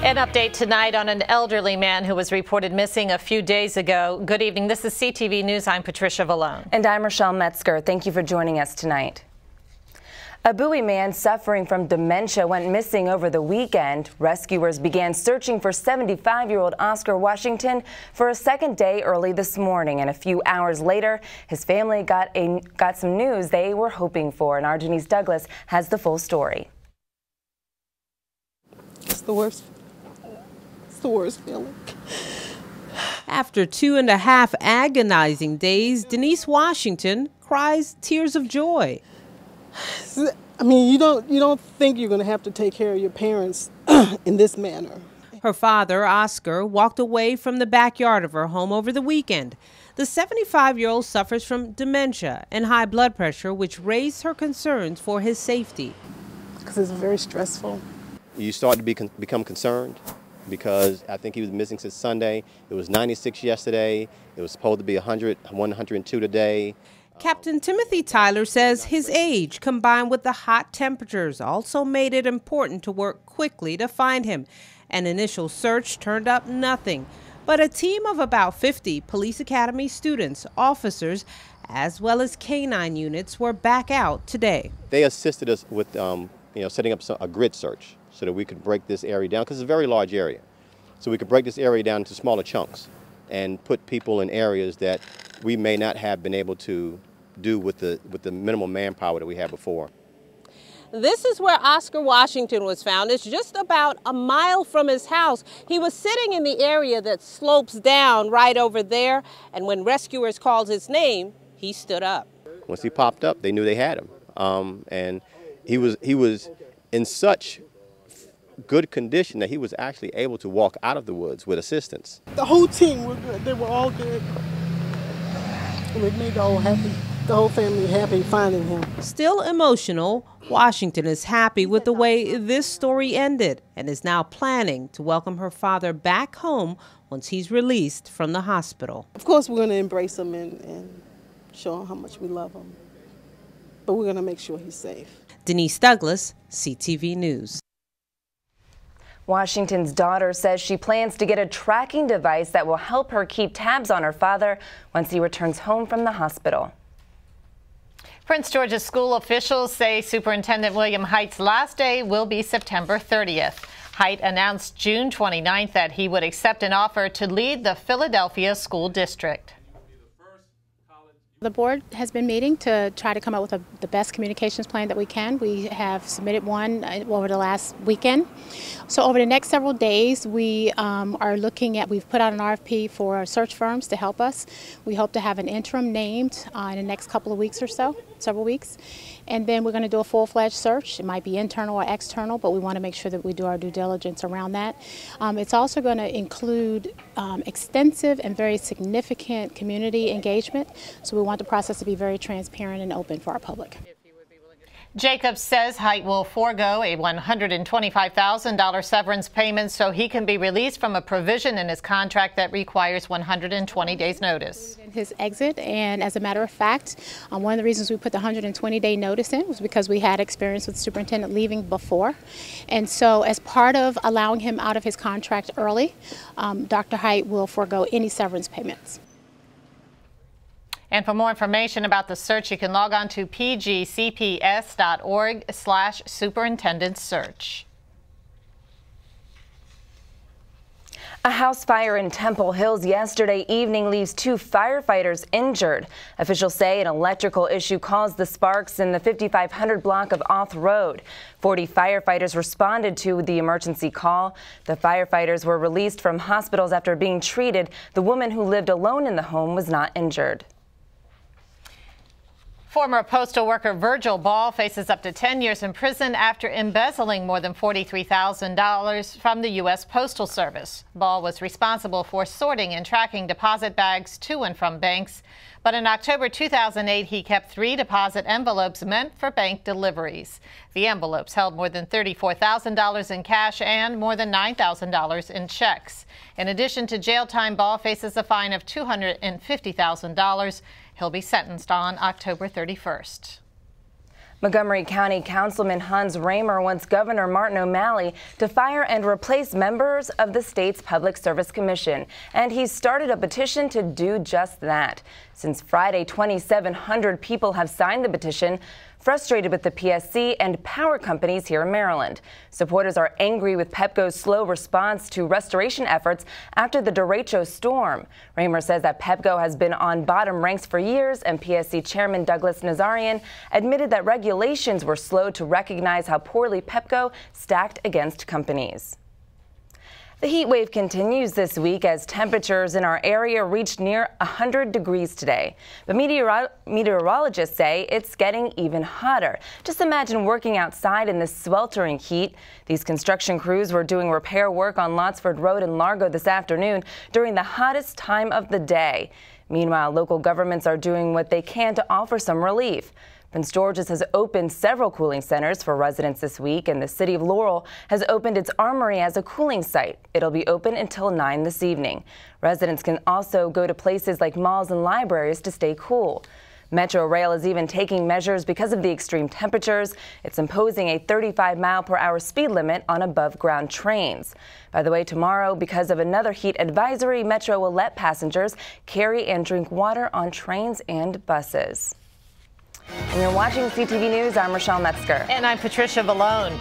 An update tonight on an elderly man who was reported missing a few days ago. Good evening. This is CTV News. I'm Patricia Vallone. And I'm Rochelle Metzger. Thank you for joining us tonight. A Bowie man suffering from dementia went missing over the weekend. Rescuers began searching for 75-year-old Oscar Washington for a second day early this morning. And a few hours later, his family got some news they were hoping for. And our Denise Douglas has the full story. It's the worst. It's the worst feeling. After 2.5 agonizing days, Denise Washington cries tears of joy. I mean, you don't think you're going to have to take care of your parents in this manner. Her father, Oscar, walked away from the backyard of her home over the weekend. The 75-year-old suffers from dementia and high blood pressure, which raised her concerns for his safety. Because it's very stressful. You start to become concerned because I think he was missing since Sunday. It was 96 yesterday. It was supposed to be 100, 102 today. Captain Timothy Tyler says his age, combined with the hot temperatures, also made it important to work quickly to find him. An initial search turned up nothing, but a team of about 50 Police Academy students, officers, as well as canine units were back out today. They assisted us with setting up a grid search so that we could break this area down, because it's a very large area. So we could break this area down into smaller chunks and put people in areas that we may not have been able to do with the minimal manpower that we had before. This is where Oscar Washington was found. It's just about a mile from his house. He was sitting in the area that slopes down right over there, and when rescuers called his name, he stood up. Once he popped up, they knew they had him, and he was in such good condition that he was actually able to walk out of the woods with assistance. The whole team were good. They were all good. It made the whole family happy finding him. Still emotional, Washington is happy with the way this story ended and is now planning to welcome her father back home once he's released from the hospital. Of course, we're going to embrace him and show him how much we love him. But we're going to make sure he's safe. Denise Douglas, CTV News. Washington's daughter says she plans to get a tracking device that will help her keep tabs on her father once he returns home from the hospital. Prince George's school officials say Superintendent William Hite's last day will be September 30th. Hite announced June 29th that he would accept an offer to lead the Philadelphia School District. The board has been meeting to try to come up with the best communications plan that we can. We have submitted one over the last weekend. So over the next several days, we are looking at, we've put out an RFP for search firms to help us. We hope to have an interim named in the next couple of weeks or so, several weeks. And then we're going to do a full-fledged search. It might be internal or external, but we want to make sure that we do our due diligence around that. It's also going to include extensive and very significant community engagement. So we want the process to be very transparent and open for our public. Jacobs says Hite will forego a $125,000 severance payment so he can be released from a provision in his contract that requires 120 days notice. His exit, and as a matter of fact, one of the reasons we put the 120-day notice in was because we had experience with the superintendent leaving before. And so as part of allowing him out of his contract early, Dr. Hite will forego any severance payments. And for more information about the search, you can log on to pgcps.org/superintendent search. A house fire in Temple Hills yesterday evening leaves 2 firefighters injured. Officials say an electrical issue caused the sparks in the 5500 block of Auth Road. 40 firefighters responded to the emergency call. The firefighters were released from hospitals after being treated. The woman who lived alone in the home was not injured. Former postal worker Virgil Ball faces up to 10 years in prison after embezzling more than $43,000 from the U.S. Postal Service. Ball was responsible for sorting and tracking deposit bags to and from banks. But in October 2008, he kept 3 deposit envelopes meant for bank deliveries. The envelopes held more than $34,000 in cash and more than $9,000 in checks. In addition to jail time, Ball faces a fine of $250,000. He'll be sentenced on October 31st. Montgomery County Councilman Hans Raymer wants Governor Martin O'Malley to fire and replace members of the state's Public Service Commission, and he's started a petition to do just that. Since Friday, 2,700 people have signed the petition, frustrated with the PSC and power companies here in Maryland. Supporters are angry with Pepco's slow response to restoration efforts after the derecho storm. Raymer says that Pepco has been on bottom ranks for years, and PSC Chairman Douglas Nazarian admitted that regulations were slow to recognize how poorly Pepco stacked against companies. The heat wave continues this week as temperatures in our area reached near 100 degrees today. But meteorologists say it's getting even hotter. Just imagine working outside in this sweltering heat. These construction crews were doing repair work on Lotsford Road in Largo this afternoon during the hottest time of the day. Meanwhile, local governments are doing what they can to offer some relief. Prince George's has opened several cooling centers for residents this week, and the city of Laurel has opened its armory as a cooling site. It'll be open until 9 this evening. Residents can also go to places like malls and libraries to stay cool. Metro Rail is even taking measures because of the extreme temperatures. It's imposing a 35-mile-per-hour speed limit on above-ground trains. By the way, tomorrow, because of another heat advisory, Metro will let passengers carry and drink water on trains and buses. And you're watching CTV News. I'm Rochelle Metzger. And I'm Patricia Vallone.